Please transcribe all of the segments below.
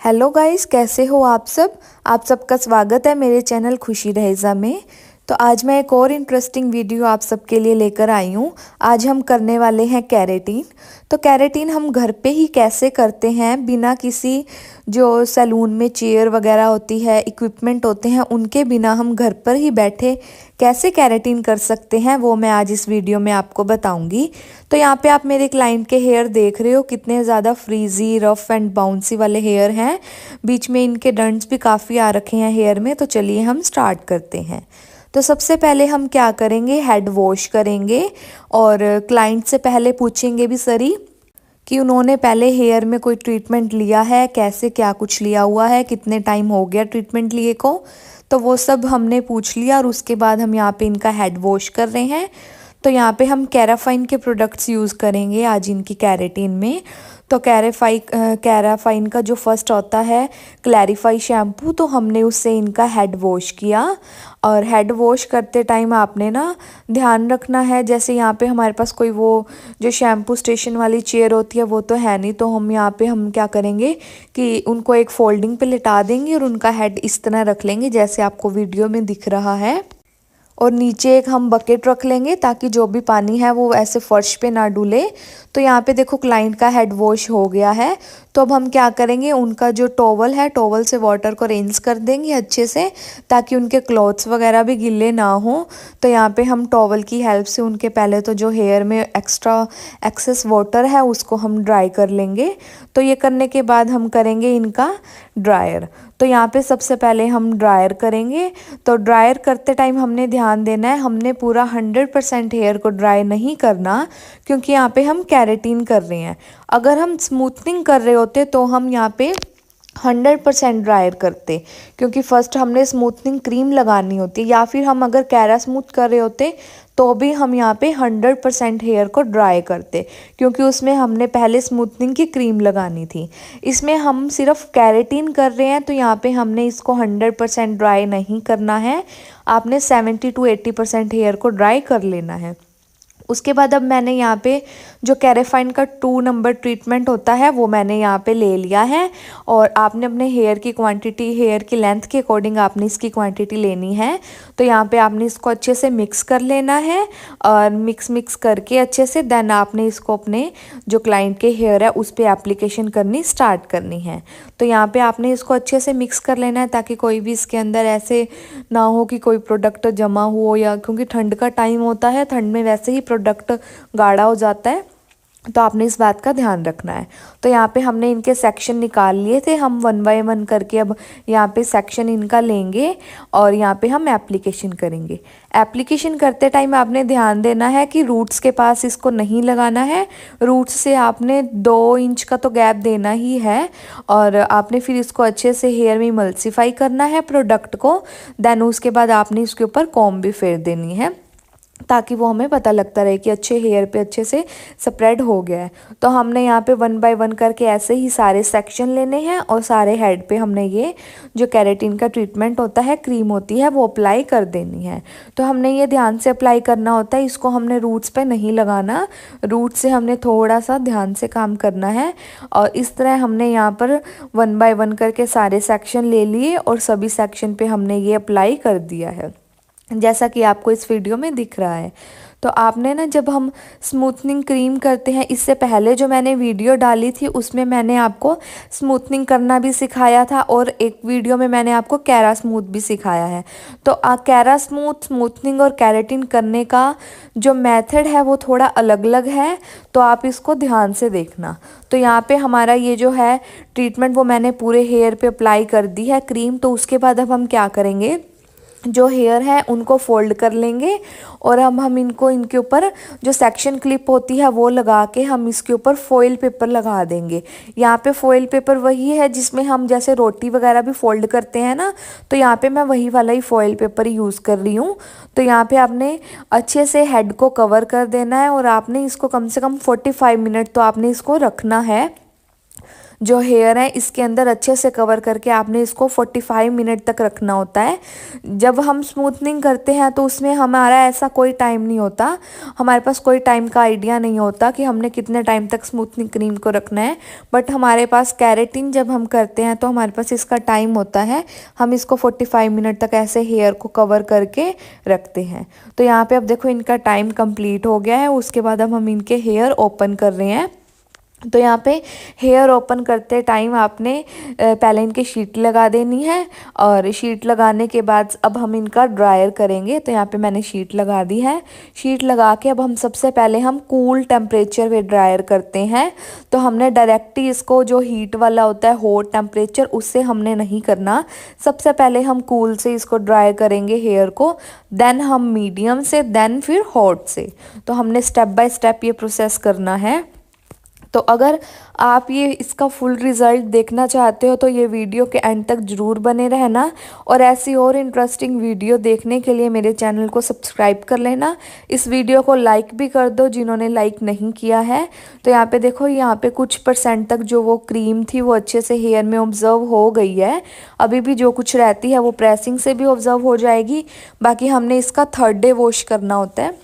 Hello guys, कैसे हो आप सब। आप सबका स्वागत है मेरे चैनल खुशी रहेजा में। तो आज मैं एक और इंटरेस्टिंग वीडियो आप सबके लिए लेकर आई हूँ। आज हम करने वाले हैं कैरेटीन। तो कैरेटीन हम घर पे ही कैसे करते हैं बिना किसी जो सैलून में चेयर वगैरह होती है, इक्विपमेंट होते हैं, उनके बिना हम घर पर ही बैठे कैसे कैरेटीन कर सकते हैं, वो मैं आज इस वीडियो में आपको बताऊंगी। तो यहाँ पे आप मेरे क्लाइंट के हेयर देख रहे हो, कितने ज़्यादा फ्रीजी रफ एंड बाउंसी वाले हेयर हैं। बीच में इनके डंट्स भी काफ़ी आ रखे हैं हेयर में। तो चलिए हम स्टार्ट करते हैं। तो सबसे पहले हम क्या करेंगे, हेड वॉश करेंगे और क्लाइंट से पहले पूछेंगे भी सरी कि उन्होंने पहले हेयर में कोई ट्रीटमेंट लिया है, कैसे क्या कुछ लिया हुआ है, कितने टाइम हो गया ट्रीटमेंट लिए को। तो वो सब हमने पूछ लिया और उसके बाद हम यहाँ पे इनका हेड वॉश कर रहे हैं। तो यहाँ पे हम कैराफाइन के प्रोडक्ट्स यूज़ करेंगे आज इनकी कैरेटीन में। तो कैराफाइन का जो फर्स्ट होता है क्लैरिफाई शैम्पू, तो हमने उससे इनका हेड वॉश किया। और हेड वॉश करते टाइम आपने ना ध्यान रखना है, जैसे यहाँ पे हमारे पास कोई वो जो शैम्पू स्टेशन वाली चेयर होती है वो तो है नहीं, तो हम यहाँ पे हम क्या करेंगे कि उनको एक फोल्डिंग पे लिटा देंगे और उनका हेड इस तरह रख लेंगे जैसे आपको वीडियो में दिख रहा है। और नीचे एक हम बकेट रख लेंगे ताकि जो भी पानी है वो ऐसे फर्श पे ना डूले। तो यहाँ पे देखो क्लाइंट का हेड वॉश हो गया है। तो अब हम क्या करेंगे, उनका जो टॉवल है, टॉवल से वाटर को रिंस कर देंगे अच्छे से ताकि उनके क्लॉथ्स वगैरह भी गीले ना हो। तो यहाँ पे हम टॉवल की हेल्प से उनके पहले तो जो हेयर में एक्सेस वाटर है उसको हम ड्राई कर लेंगे। तो ये करने के बाद हम करेंगे इनका ड्रायर। तो यहाँ पे सबसे पहले हम ड्रायर करेंगे। तो ड्रायर करते टाइम हमने ध्यान देना है, हमने पूरा 100% हेयर को ड्राई नहीं करना, क्योंकि यहाँ पे हम कैरेटीन कर रहे हैं। अगर हम स्मूथनिंग कर रहे होते तो हम यहाँ पे 100% ड्रायर करते, क्योंकि फर्स्ट हमने स्मूथनिंग क्रीम लगानी होती है, या फिर हम अगर कैरा स्मूथ कर रहे होते तो भी हम यहाँ पे 100% हेयर को ड्राई करते, क्योंकि उसमें हमने पहले स्मूथनिंग की क्रीम लगानी थी। इसमें हम सिर्फ कैरेटीन कर रहे हैं, तो यहाँ पे हमने इसको 100% ड्राई नहीं करना है। आपने 70 to 80% हेयर को ड्राई कर लेना है। उसके बाद अब मैंने यहाँ पे जो कैरेफाइन का 2 नंबर ट्रीटमेंट होता है वो मैंने यहाँ पे ले लिया है। और आपने अपने हेयर की क्वांटिटी, हेयर की लेंथ के अकॉर्डिंग आपने इसकी क्वांटिटी लेनी है। तो यहाँ पे आपने इसको अच्छे से मिक्स कर लेना है और मिक्स करके अच्छे से देन आपने इसको अपने जो क्लाइंट के हेयर है उस पर एप्लीकेशन करनी स्टार्ट करनी है। तो यहाँ पे आपने इसको अच्छे से मिक्स कर लेना है ताकि कोई भी इसके अंदर ऐसे ना हो कि कोई प्रोडक्ट जमा हो, या क्योंकि ठंड का टाइम होता है, ठंड में वैसे ही प्रोडक्ट गाढ़ा हो जाता है, तो आपने इस बात का ध्यान रखना है। तो यहाँ पे हमने इनके सेक्शन निकाल लिए थे, हम 1 बाय 1 करके अब यहाँ पे सेक्शन इनका लेंगे और यहाँ पे हम एप्लीकेशन करेंगे। एप्लीकेशन करते टाइम आपने ध्यान देना है कि रूट्स के पास इसको नहीं लगाना है। रूट्स से आपने 2 इंच का तो गैप देना ही है और आपने फिर इसको अच्छे से हेयर में इमल्सिफाई करना है प्रोडक्ट को। देन उसके बाद आपने इसके ऊपर कॉम्ब भी फेर देनी है ताकि वो हमें पता लगता रहे कि अच्छे हेयर पे अच्छे से स्प्रेड हो गया है। तो हमने यहाँ पे 1 बाय 1 करके ऐसे ही सारे सेक्शन लेने हैं और सारे हेड पे हमने ये जो कैरेटीन का ट्रीटमेंट होता है, क्रीम होती है, वो अप्लाई कर देनी है। तो हमने ये ध्यान से अप्लाई करना होता है, इसको हमने रूट्स पे नहीं लगाना, रूट से हमने थोड़ा सा ध्यान से काम करना है। और इस तरह हमने यहाँ पर 1 बाय 1 करके सारे सेक्शन ले लिए और सभी सेक्शन पे हमने ये अप्लाई कर दिया है जैसा कि आपको इस वीडियो में दिख रहा है। तो आपने ना जब हम स्मूथनिंग क्रीम करते हैं, इससे पहले जो मैंने वीडियो डाली थी उसमें मैंने आपको स्मूथनिंग करना भी सिखाया था और एक वीडियो में मैंने आपको कैरा स्मूथ भी सिखाया है। तो कैरा स्मूथनिंग और कैरेटीन करने का जो मेथड है वो थोड़ा अलग अलग है, तो आप इसको ध्यान से देखना। तो यहाँ पे हमारा ये जो है ट्रीटमेंट वो मैंने पूरे हेयर पे अप्लाई कर दी है क्रीम। तो उसके बाद अब हम क्या करेंगे, जो हेयर है उनको फोल्ड कर लेंगे और हम इनको इनके ऊपर जो सेक्शन क्लिप होती है वो लगा के हम इसके ऊपर फॉइल पेपर लगा देंगे। यहाँ पे फॉइल पेपर वही है जिसमें हम जैसे रोटी वगैरह भी फोल्ड करते हैं ना, तो यहाँ पे मैं वही वाला ही फॉइल पेपर यूज़ कर रही हूँ। तो यहाँ पे आपने अच्छे से हेड को कवर कर देना है और आपने इसको कम से कम 45 मिनट तो आपने इसको रखना है। जो हेयर है इसके अंदर अच्छे से कवर करके आपने इसको 45 मिनट तक रखना होता है। जब हम स्मूथनिंग करते हैं तो उसमें हमारा ऐसा कोई टाइम नहीं होता, हमारे पास कोई टाइम का आइडिया नहीं होता कि हमने कितने टाइम तक स्मूथनिंग क्रीम को रखना है। बट हमारे पास केराटिन जब हम करते हैं तो हमारे पास इसका टाइम होता है, हम इसको 45 मिनट तक ऐसे हेयर को कवर करके रखते हैं। तो यहाँ पे अब देखो इनका टाइम कंप्लीट हो गया है। उसके बाद अब हम इनके हेयर ओपन कर रहे हैं। तो यहाँ पे हेयर ओपन करते टाइम आपने पहले इनकी शीट लगा देनी है, और शीट लगाने के बाद अब हम इनका ड्रायर करेंगे। तो यहाँ पे मैंने शीट लगा दी है। शीट लगा के अब हम सबसे पहले हम कूल टेम्परेचर पे ड्रायर करते हैं। तो हमने डायरेक्टली इसको जो हीट वाला होता है हॉट टेम्परेचर उससे हमने नहीं करना, सबसे पहले हम कूल से इसको ड्राई करेंगे हेयर को, देन हम मीडियम से, देन फिर हॉट से। तो हमने स्टेप बाय स्टेप ये प्रोसेस करना है। तो अगर आप ये इसका फुल रिज़ल्ट देखना चाहते हो तो ये वीडियो के एंड तक ज़रूर बने रहना, और ऐसी और इंटरेस्टिंग वीडियो देखने के लिए मेरे चैनल को सब्सक्राइब कर लेना। इस वीडियो को लाइक भी कर दो जिन्होंने लाइक नहीं किया है। तो यहाँ पे देखो, यहाँ पे कुछ % तक जो वो क्रीम थी वो अच्छे से हेयर में ऑब्जर्व हो गई है। अभी भी जो कुछ रहती है वो प्रेसिंग से भी ऑब्जर्व हो जाएगी। बाकी हमने इसका 3rd डे वॉश करना होता है।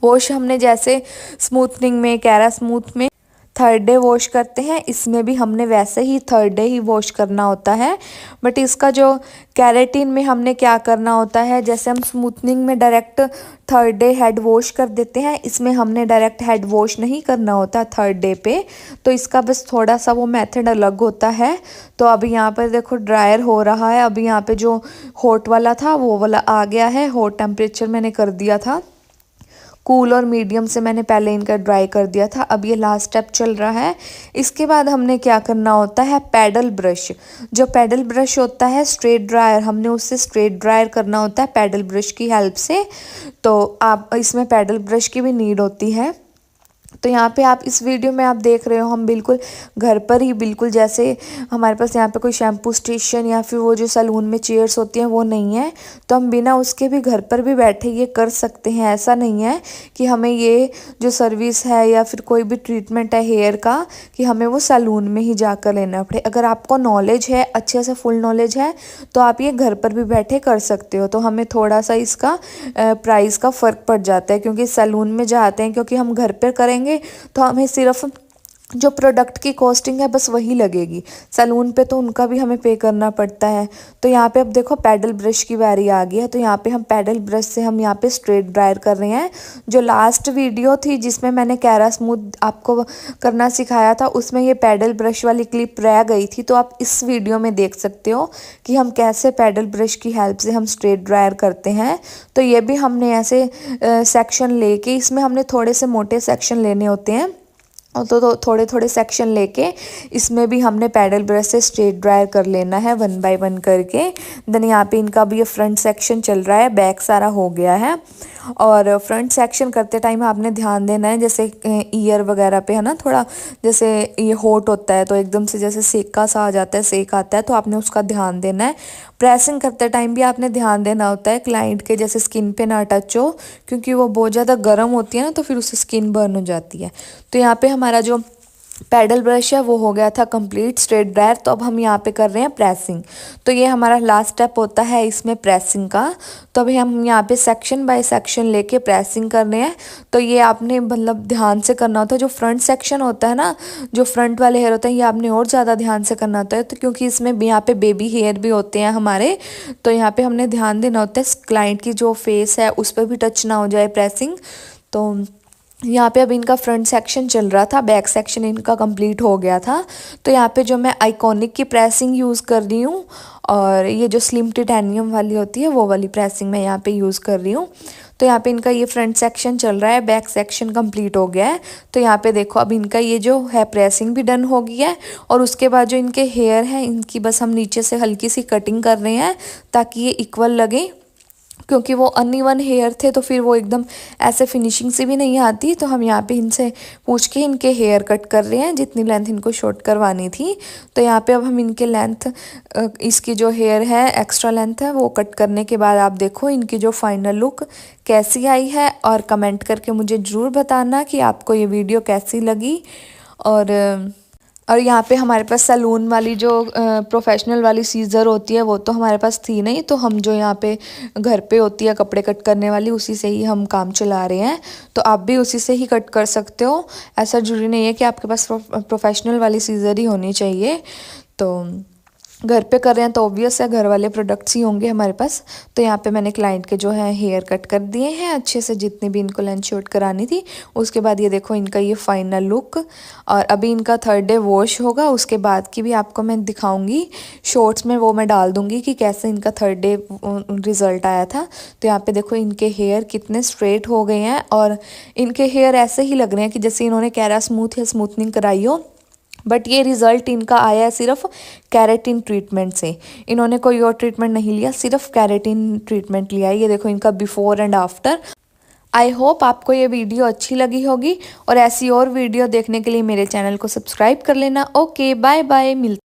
वॉश हमने जैसे स्मूथनिंग में, कैरा स्मूथ में 3rd डे वॉश करते हैं, इसमें भी हमने वैसे ही 3rd डे ही वॉश करना होता है। बट इसका जो केराटिन में हमने क्या करना होता है, जैसे हम स्मूथनिंग में direct 3rd day head wash कर देते हैं, इसमें हमने डायरेक्ट हेड वॉश नहीं करना होता 3rd डे पे। तो इसका बस थोड़ा सा वो मेथड अलग होता है। तो अभी यहाँ पर देखो ड्रायर हो रहा है। अभी यहाँ पे जो हॉट वाला था वो वाला आ गया है, हॉट टेम्परेचर मैंने कर दिया था, कूल और मीडियम से मैंने पहले इनका ड्राई कर दिया था। अब ये लास्ट स्टेप चल रहा है। इसके बाद हमने क्या करना होता है, पैडल ब्रश। जो पैडल ब्रश होता है स्ट्रेट ड्रायर, हमने उससे स्ट्रेट ड्रायर करना होता है पैडल ब्रश की हेल्प से। तो आप इसमें पैडल ब्रश की भी नीड होती है। तो यहाँ पे आप इस वीडियो में आप देख रहे हो हम बिल्कुल घर पर ही, बिल्कुल जैसे हमारे पास यहाँ पे कोई शैम्पू स्टेशन या फिर वो जो सैलून में चेयर्स होती हैं वो नहीं है। तो हम बिना उसके भी घर पर भी बैठे ये कर सकते हैं। ऐसा नहीं है कि हमें ये जो सर्विस है या फिर कोई भी ट्रीटमेंट है हेयर का कि हमें वो सैलून में ही जाकर लेना पड़े। अगर आपको नॉलेज है, अच्छे से फुल नॉलेज है, तो आप ये घर पर भी बैठे कर सकते हो। तो हमें थोड़ा सा इसका प्राइस का फ़र्क पड़ जाता है, क्योंकि सैलून में जाते हैं, क्योंकि हम घर पर करेंगे तो हमें सिर्फ जो प्रोडक्ट की कॉस्टिंग है बस वही लगेगी। सैलून पे तो उनका भी हमें पे करना पड़ता है। तो यहाँ पे अब देखो पैडल ब्रश की बारी आ गई है। तो यहाँ पे हम पैडल ब्रश से हम यहाँ पे स्ट्रेट ड्रायर कर रहे हैं। जो लास्ट वीडियो थी जिसमें मैंने कैरा स्मूथ आपको करना सिखाया था, उसमें ये पैडल ब्रश वाली क्लिप रह गई थी। तो आप इस वीडियो में देख सकते हो कि हम कैसे पैडल ब्रश की हेल्प से हम स्ट्रेट ड्रायर करते हैं। तो ये भी हमने ऐसे सेक्शन लेके, इसमें हमने थोड़े से मोटे सेक्शन लेने होते हैं, तो थोड़े थोड़े सेक्शन लेके इसमें भी हमने पैडल ब्रश से स्ट्रेट ड्रायर कर लेना है 1 बाय 1 करके। देन यहाँ पे इनका भी ये फ्रंट सेक्शन चल रहा है, बैक सारा हो गया है। और फ्रंट सेक्शन करते टाइम आपने ध्यान देना है, जैसे ईयर वगैरह पे है ना, थोड़ा जैसे ये हॉट होता है तो एकदम से जैसे सेका सा आ जाता है, सेक आता है, तो आपने उसका ध्यान देना है। प्रेसिंग करते टाइम भी आपने ध्यान देना होता है क्लाइंट के जैसे स्किन पे ना टच हो, क्योंकि वो बहुत ज़्यादा गर्म होती है ना, तो फिर उससे स्किन बर्न हो जाती है। तो यहाँ पे हमारा जो पैडल ब्रश है वो हो गया था कंप्लीट स्ट्रेट ड्रायर। तो अब हम यहाँ पे कर रहे हैं प्रेसिंग। तो ये हमारा लास्ट स्टेप होता है इसमें प्रेसिंग का। तो अभी हम यहाँ पे सेक्शन बाय सेक्शन लेके प्रेसिंग कर रहे हैं। तो ये आपने मतलब ध्यान से करना होता है। जो फ्रंट सेक्शन होता है ना, जो फ्रंट वाले हेयर होते हैं, ये आपने और ज़्यादा ध्यान से करना होता है। तो क्योंकि इसमें यहाँ पे बेबी हेयर भी होते हैं हमारे, तो यहाँ पे हमने ध्यान देना होता है क्लाइंट की जो फेस है उस पर भी टच ना हो जाए प्रेसिंग। तो यहाँ पे अब इनका फ्रंट सेक्शन चल रहा था, बैक सेक्शन इनका कंप्लीट हो गया था। तो यहाँ पे जो मैं आइकॉनिक की प्रेसिंग यूज़ कर रही हूँ, और ये जो स्लिम टिटेनियम वाली होती है वो वाली प्रेसिंग मैं यहाँ पे यूज़ कर रही हूँ। तो यहाँ पे इनका ये फ्रंट सेक्शन चल रहा है, बैक सेक्शन कंप्लीट हो गया है। तो यहाँ पे देखो अब इनका ये जो है प्रेसिंग भी डन हो गई है। और उसके बाद जो इनके हेयर हैं इनकी बस हम नीचे से हल्की सी कटिंग कर रहे हैं ताकि ये इक्वल लगे, क्योंकि वो अनइवन हेयर थे तो फिर वो एकदम ऐसे फिनिशिंग से भी नहीं आती। तो हम यहाँ पे इनसे पूछ के इनके हेयर कट कर रहे हैं, जितनी लेंथ इनको शॉर्ट करवानी थी। तो यहाँ पे अब हम इनके लेंथ, इसकी जो हेयर है एक्स्ट्रा लेंथ है वो कट करने के बाद आप देखो इनकी जो फाइनल लुक कैसी आई है। और कमेंट करके मुझे ज़रूर बताना कि आपको ये वीडियो कैसी लगी। और और यहाँ पे हमारे पास सैलून वाली जो प्रोफेशनल वाली सीज़र होती है वो तो हमारे पास थी नहीं, तो हम जो यहाँ पे घर पे होती है कपड़े कट करने वाली, उसी से ही हम काम चला रहे हैं। तो आप भी उसी से ही कट कर सकते हो, ऐसा ज़रूरी नहीं है कि आपके पास प्रोफेशनल वाली सीज़र ही होनी चाहिए। तो घर पे कर रहे हैं तो ऑब्वियस है घर वाले प्रोडक्ट्स ही होंगे हमारे पास। तो यहाँ पे मैंने क्लाइंट के जो है हेयर कट कर दिए हैं अच्छे से, जितनी भी इनको लेंथ शॉर्ट करानी थी। उसके बाद ये देखो इनका ये फाइनल लुक, और अभी इनका 3rd डे वॉश होगा, उसके बाद की भी आपको मैं दिखाऊंगी शॉर्ट्स में, वो मैं डाल दूंगी कि कैसे इनका 3rd डे रिज़ल्ट आया था। तो यहाँ पे देखो इनके हेयर कितने स्ट्रेट हो गए हैं, और इनके हेयर ऐसे ही लग रहे हैं कि जैसे इन्होंने कैरा स्मूथ या स्मूथनिंग कराई हो। बट ये रिज़ल्ट इनका आया है सिर्फ कैरेटिन ट्रीटमेंट से, इन्होंने कोई और ट्रीटमेंट नहीं लिया, सिर्फ कैरेटिन ट्रीटमेंट लिया है। ये देखो इनका before and after. I hope आपको ये वीडियो अच्छी लगी होगी, और ऐसी और वीडियो देखने के लिए मेरे चैनल को सब्सक्राइब कर लेना। ओके बाय बाय, मिलते